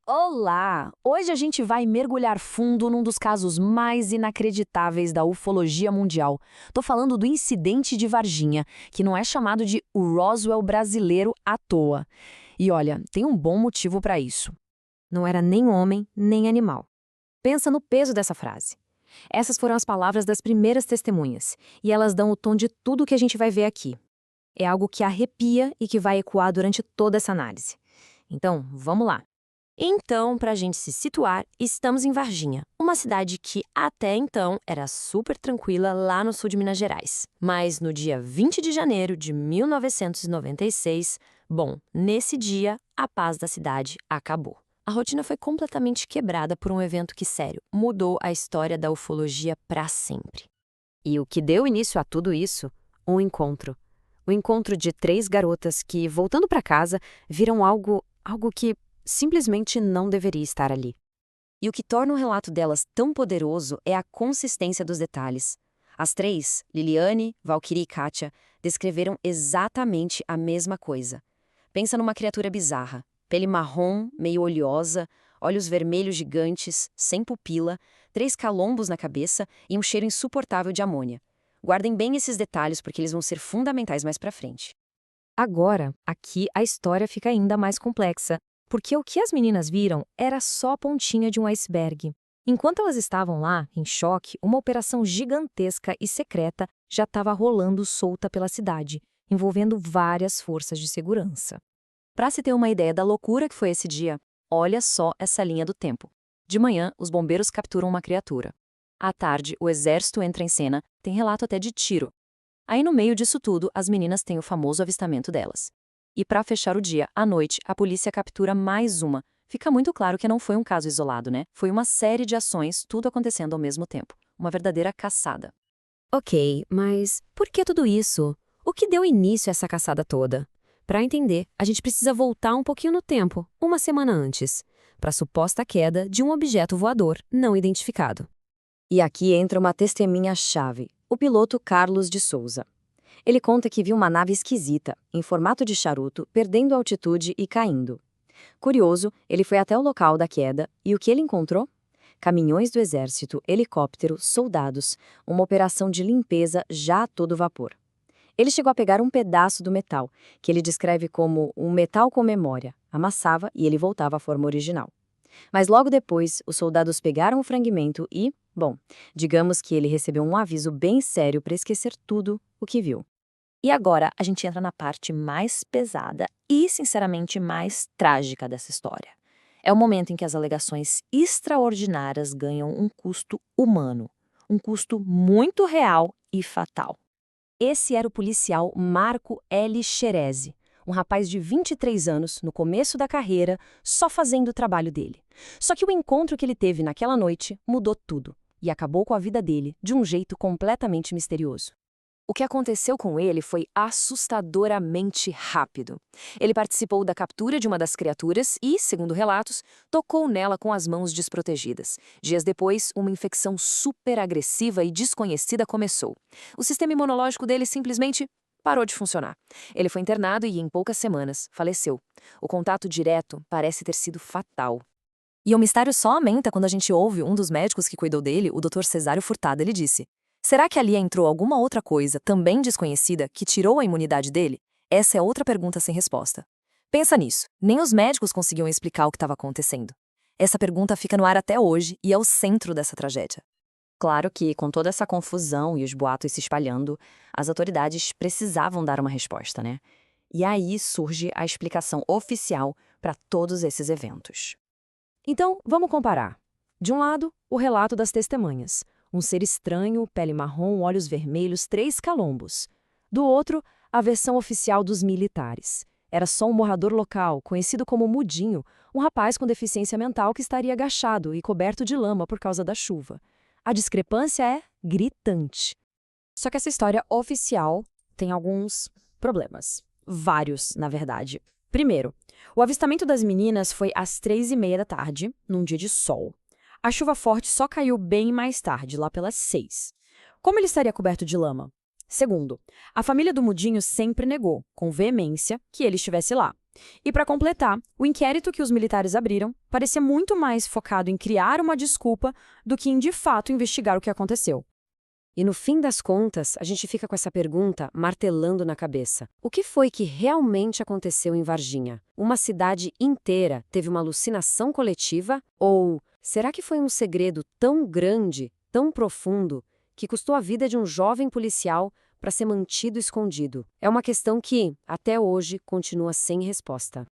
Olá! Hoje a gente vai mergulhar fundo num dos casos mais inacreditáveis da ufologia mundial. Tô falando do incidente de Varginha, que não é chamado de o Roswell brasileiro à toa. E olha, tem um bom motivo para isso. Não era nem homem, nem animal. Pensa no peso dessa frase. Essas foram as palavras das primeiras testemunhas, e elas dão o tom de tudo que a gente vai ver aqui. É algo que arrepia e que vai ecoar durante toda essa análise. Então, vamos lá. Então, para a gente se situar, estamos em Varginha, uma cidade que até então era super tranquila lá no sul de Minas Gerais. Mas no dia 20 de janeiro de 1996, bom, nesse dia, a paz da cidade acabou. A rotina foi completamente quebrada por um evento que, sério, mudou a história da ufologia para sempre. E o que deu início a tudo isso? Um encontro. O encontro de três garotas que, voltando para casa, viram algo que simplesmente não deveria estar ali. E o que torna o relato delas tão poderoso é a consistência dos detalhes. As três, Liliane, Valkyrie e Kátia, descreveram exatamente a mesma coisa. Pensa numa criatura bizarra, pele marrom, meio oleosa, olhos vermelhos gigantes, sem pupila, 3 calombos na cabeça e um cheiro insuportável de amônia. Guardem bem esses detalhes porque eles vão ser fundamentais mais pra frente. Agora, aqui a história fica ainda mais complexa, porque o que as meninas viram era só a pontinha de um iceberg. Enquanto elas estavam lá, em choque, uma operação gigantesca e secreta já estava rolando solta pela cidade, envolvendo várias forças de segurança. Para se ter uma ideia da loucura que foi esse dia, olha só essa linha do tempo. De manhã, os bombeiros capturam uma criatura. À tarde, o exército entra em cena, tem relato até de tiro. Aí, no meio disso tudo, as meninas têm o famoso avistamento delas. E para fechar o dia, à noite, a polícia captura mais uma. Fica muito claro que não foi um caso isolado, né? Foi uma série de ações, tudo acontecendo ao mesmo tempo. Uma verdadeira caçada. Ok, mas por que tudo isso? O que deu início a essa caçada toda? Para entender, a gente precisa voltar um pouquinho no tempo, uma semana antes, para a suposta queda de um objeto voador não identificado. E aqui entra uma testemunha-chave, o piloto Carlos de Souza. Ele conta que viu uma nave esquisita, em formato de charuto, perdendo altitude e caindo. Curioso, ele foi até o local da queda e o que ele encontrou? Caminhões do exército, helicóptero, soldados, uma operação de limpeza já a todo vapor. Ele chegou a pegar um pedaço do metal, que ele descreve como um metal com memória, amassava e ele voltava à forma original. Mas logo depois, os soldados pegaram o fragmento e, bom, digamos que ele recebeu um aviso bem sério para esquecer tudo o que viu. E agora a gente entra na parte mais pesada e, sinceramente, mais trágica dessa história. É o momento em que as alegações extraordinárias ganham um custo humano, um custo muito real e fatal. Esse era o policial Marco L. Xerezi, um rapaz de 23 anos, no começo da carreira, só fazendo o trabalho dele. Só que o encontro que ele teve naquela noite mudou tudo e acabou com a vida dele de um jeito completamente misterioso. O que aconteceu com ele foi assustadoramente rápido. Ele participou da captura de uma das criaturas e, segundo relatos, tocou nela com as mãos desprotegidas. Dias depois, uma infecção super agressiva e desconhecida começou. O sistema imunológico dele simplesmente parou de funcionar. Ele foi internado e, em poucas semanas, faleceu. O contato direto parece ter sido fatal. E o mistério só aumenta quando a gente ouve um dos médicos que cuidou dele, o Dr. Cesário Furtado, ele disse: será que ali entrou alguma outra coisa, também desconhecida, que tirou a imunidade dele? Essa é outra pergunta sem resposta. Pensa nisso, nem os médicos conseguiam explicar o que estava acontecendo. Essa pergunta fica no ar até hoje e é o centro dessa tragédia. Claro que, com toda essa confusão e os boatos se espalhando, as autoridades precisavam dar uma resposta, né? E aí surge a explicação oficial para todos esses eventos. Então, vamos comparar. De um lado, o relato das testemunhas. Um ser estranho, pele marrom, olhos vermelhos, 3 calombos. Do outro, a versão oficial dos militares. Era só um morador local, conhecido como Mudinho, um rapaz com deficiência mental que estaria agachado e coberto de lama por causa da chuva. A discrepância é gritante. Só que essa história oficial tem alguns problemas. Vários, na verdade. Primeiro, o avistamento das meninas foi às 3h30 da tarde, num dia de sol. A chuva forte só caiu bem mais tarde, lá pelas 6. Como ele estaria coberto de lama? Segundo, a família do Mudinho sempre negou, com veemência, que ele estivesse lá. E para completar, o inquérito que os militares abriram parecia muito mais focado em criar uma desculpa do que em de fato investigar o que aconteceu. E no fim das contas, a gente fica com essa pergunta martelando na cabeça. O que foi que realmente aconteceu em Varginha? Uma cidade inteira teve uma alucinação coletiva? Ou será que foi um segredo tão grande, tão profundo, que custou a vida de um jovem policial para ser mantido escondido? É uma questão que, até hoje, continua sem resposta.